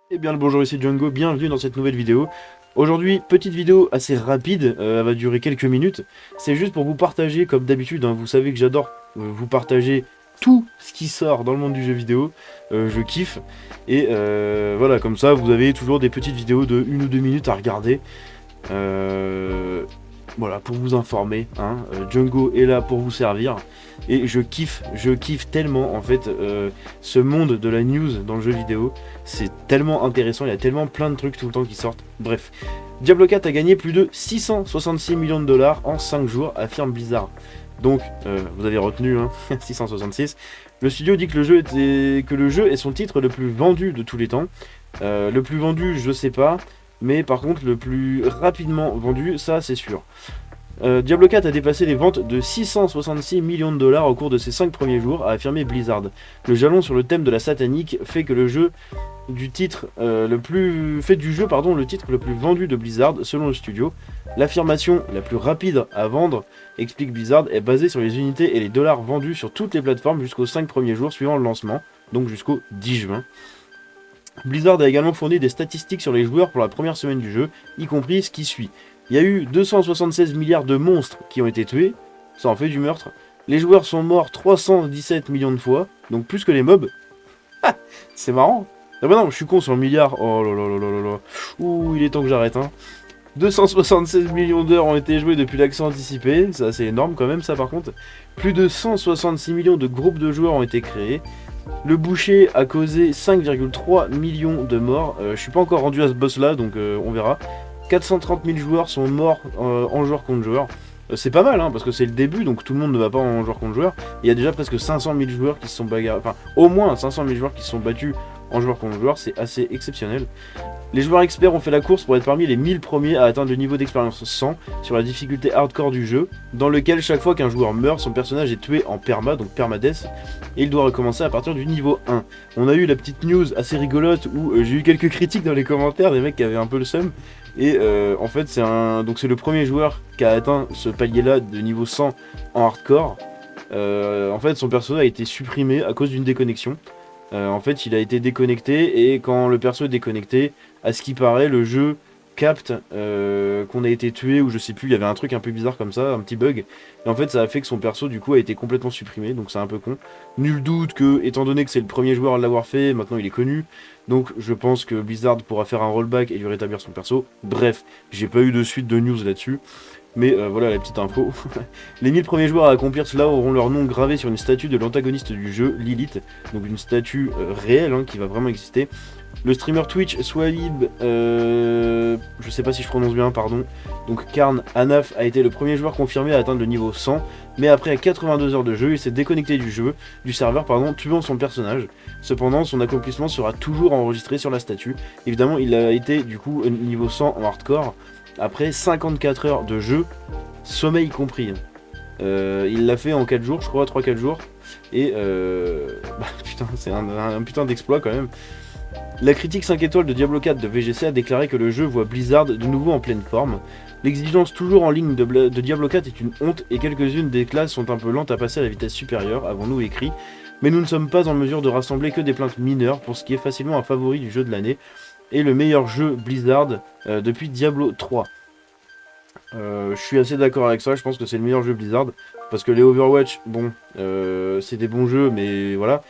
Eh bien le bonjour, ici Django, bienvenue dans cette nouvelle vidéo. Aujourd'hui, petite vidéo assez rapide, elle va durer quelques minutes. C'est juste pour vous partager, comme d'habitude, hein, vous savez que j'adore vous partager tout ce qui sort dans le monde du jeu vidéo. Je kiffe. Et voilà, comme ça, vous avez toujours des petites vidéos de 1 ou 2 minutes à regarder. Voilà, pour vous informer, hein. Django est là pour vous servir. Et je kiffe tellement en fait ce monde de la news dans le jeu vidéo. C'est tellement intéressant, il y a tellement plein de trucs tout le temps qui sortent. Bref, Diablo 4 a gagné plus de 666 millions de dollars en 5 jours, affirme Blizzard. Donc, vous avez retenu, hein, 666. Le studio dit que le jeu est son titre le plus vendu de tous les temps. Le plus vendu, je sais pas. Mais par contre, le plus rapidement vendu, ça c'est sûr. Diablo 4 a dépassé les ventes de 666 millions de dollars au cours de ses 5 premiers jours, a affirmé Blizzard. Le jalon sur le thème de la satanique fait que le jeu du titre le titre le plus vendu de Blizzard selon le studio. L'affirmation la plus rapide à vendre, explique Blizzard, est basée sur les unités et les dollars vendus sur toutes les plateformes jusqu'aux 5 premiers jours suivant le lancement, donc jusqu'au 10 juin. Blizzard a également fourni des statistiques sur les joueurs pour la première semaine du jeu, y compris ce qui suit. Il y a eu 276 milliards de monstres qui ont été tués, ça en fait du meurtre. Les joueurs sont morts 317 millions de fois, donc plus que les mobs. C'est marrant. Ah bah non, je suis con sur le milliard. Oh là là là là là là. Ouh, il est temps que j'arrête, hein. 276 millions d'heures ont été jouées depuis l'accès anticipé, c'est assez énorme quand même ça par contre. Plus de 166 millions de groupes de joueurs ont été créés. Le boucher a causé 5,3 millions de morts. Je suis pas encore rendu à ce boss là, donc on verra. 430 000 joueurs sont morts en joueur contre joueur. C'est pas mal, hein, parce que c'est le début, donc tout le monde ne va pas en joueur contre joueur. Il y a déjà presque 500 000 joueurs qui se sont bagarrés, enfin au moins 500 000 joueurs qui se sont battus en joueur contre joueur, c'est assez exceptionnel. Les joueurs experts ont fait la course pour être parmi les 1000 premiers à atteindre le niveau d'expérience 100 sur la difficulté hardcore du jeu, dans lequel chaque fois qu'un joueur meurt, son personnage est tué en perma, donc permadeath, et il doit recommencer à partir du niveau 1. On a eu la petite news assez rigolote où j'ai eu quelques critiques dans les commentaires, des mecs qui avaient un peu le seum, et en fait c'est le premier joueur qui a atteint ce palier là de niveau 100 en hardcore. En fait son perso a été supprimé à cause d'une déconnexion. En fait il a été déconnecté, et quand le perso est déconnecté, à ce qui paraît le jeu capte qu'on a été tué, ou je sais plus, il y avait un truc un peu bizarre comme ça, un petit bug, et en fait ça a fait que son perso du coup a été complètement supprimé, donc c'est un peu con. Nul doute que, étant donné que c'est le premier joueur à l'avoir fait, maintenant il est connu, donc je pense que Blizzard pourra faire un rollback et lui rétablir son perso. Bref, j'ai pas eu de suite de news là-dessus. Mais voilà la petite info. Les 1000 premiers joueurs à accomplir cela auront leur nom gravé sur une statue de l'antagoniste du jeu, Lilith. Donc une statue réelle, hein, qui va vraiment exister. Le streamer Twitch Swahib, je sais pas si je prononce bien, pardon. Donc Karn Anaf a été le premier joueur confirmé à atteindre le niveau 100. Mais après 82 heures de jeu, il s'est déconnecté du serveur, tuant son personnage. Cependant, son accomplissement sera toujours enregistré sur la statue. Évidemment, il a été du coup niveau 100 en hardcore. Après 54 heures de jeu, sommeil compris. Il l'a fait en 4 jours, je crois, 3-4 jours. Et putain, c'est un putain d'exploit quand même. La critique 5 étoiles de Diablo 4 de VGC a déclaré que le jeu voit Blizzard de nouveau en pleine forme. L'exigence toujours en ligne de Diablo 4 est une honte, et quelques-unes des classes sont un peu lentes à passer à la vitesse supérieure, avons-nous écrit. Mais nous ne sommes pas en mesure de rassembler que des plaintes mineures pour ce qui est facilement un favori du jeu de l'année, et le meilleur jeu Blizzard depuis Diablo 3. Je suis assez d'accord avec ça, je pense que c'est le meilleur jeu Blizzard, parce que les Overwatch, bon, c'est des bons jeux, mais voilà.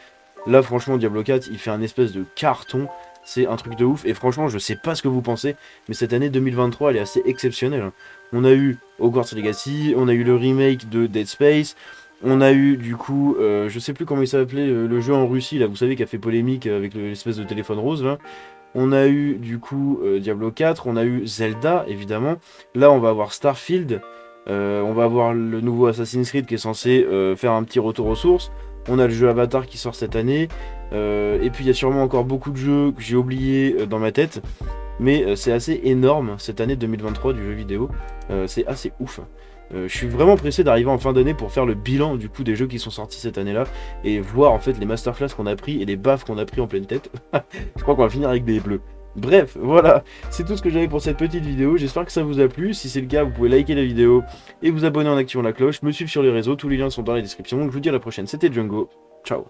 Là franchement Diablo 4 il fait un espèce de carton, c'est un truc de ouf, et franchement je sais pas ce que vous pensez, mais cette année 2023 elle est assez exceptionnelle, hein. On a eu Hogwarts Legacy, on a eu le remake de Dead Space, on a eu du coup, je sais plus comment il s'appelait, le jeu en Russie là, vous savez, qui a fait polémique avec l'espèce de téléphone rose là. On a eu du coup Diablo 4, on a eu Zelda évidemment, là on va avoir Starfield, on va avoir le nouveau Assassin's Creed qui est censé faire un petit retour aux sources. On a le jeu Avatar qui sort cette année, et puis il y a sûrement encore beaucoup de jeux que j'ai oubliés dans ma tête, mais c'est assez énorme cette année 2023 du jeu vidéo, c'est assez ouf. Je suis vraiment pressé d'arriver en fin d'année pour faire le bilan du coup des jeux qui sont sortis cette année là, et voir en fait les masterclass qu'on a pris et les baffes qu'on a pris en pleine tête. Je crois qu'on va finir avec des bleus. Bref, voilà, c'est tout ce que j'avais pour cette petite vidéo, j'espère que ça vous a plu. Si c'est le cas, vous pouvez liker la vidéo et vous abonner en activant la cloche, me suivre sur les réseaux, tous les liens sont dans la description. Donc je vous dis à la prochaine, c'était Django, ciao.